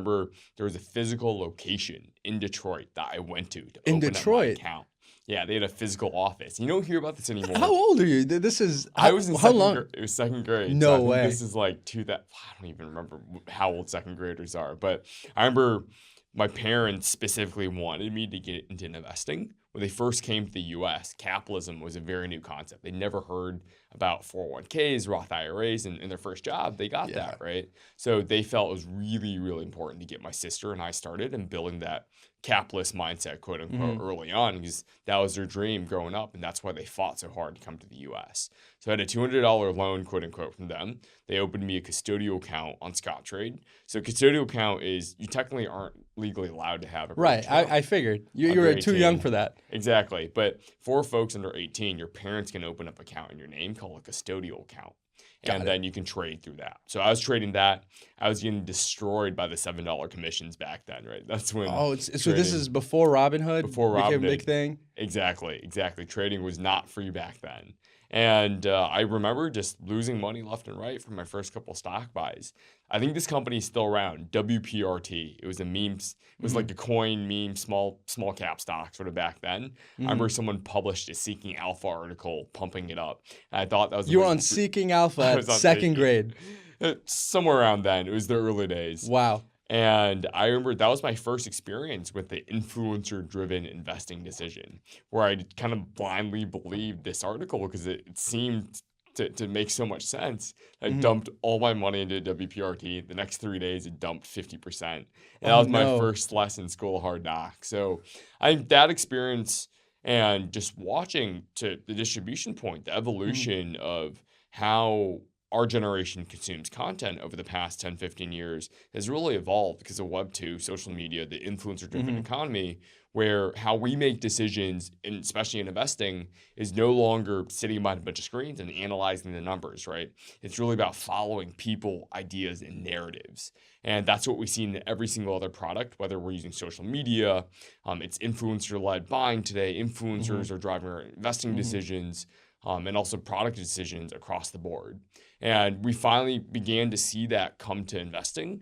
remember there was a physical location in Detroit that I went to In open up my Detroit? account. Yeah, they had a physical office. You don't hear about this anymore. How old are you? This is I was in how second long? grade. It was second grade. So I No think way. this is like I don't even remember how old second graders are. But I remember my parents specifically wanted me to get into investing. When they first came to the US, capitalism was a very new concept. They never heard about 401ks, Roth IRAs, and in their first job, they got Yeah. that, right? So they felt it was really, really important to get my sister and I started and building that capitalist mindset, quote unquote, early on, because that was their dream growing up. And that's why they fought so hard to come to the US. So I had a $200 loan, quote unquote, from them. They opened me a custodial account on Scottrade. So custodial account is you technically aren't legally allowed to have a Right. I figured. You were too young for that. Exactly. But for folks under 18, your parents can open up an account in your name called a custodial account. And then you can trade through that. So I was trading that. I was getting destroyed by the $7 commissions back then, right? That's when. Oh, so this is before Robinhood Before became a Robinhood. big thing? Exactly. Trading was not free back then. And I remember just losing money left and right from my first couple stock buys. I think this company is still around, WPRT. It was a meme. It was like a coin meme, small cap stock sort of back then. I remember someone published a Seeking Alpha article pumping it up. And I thought that was You were on Seeking Alpha at second grade. Somewhere around then. It was the early days. Wow. And I remember that was my first experience with the influencer-driven investing decision, where I kind of blindly believed this article because it seemed to make so much sense. I dumped all my money into WPRT. The next 3 days, it dumped 50%. And that was my first lesson, School of Hard Knocks. So I think that experience and just watching to the distribution point, the evolution of how our generation consumes content over the past 10, 15 years has really evolved because of Web 2, social media, the influencer-driven economy, where how we make decisions, and especially in investing, is no longer sitting behind a bunch of screens and analyzing the numbers, right? It's really about following people, ideas, and narratives. And that's what we see in every single other product, whether we're using social media, it's influencer-led buying today. Influencers are driving our investing decisions, and also product decisions across the board. And we finally began to see that come to investing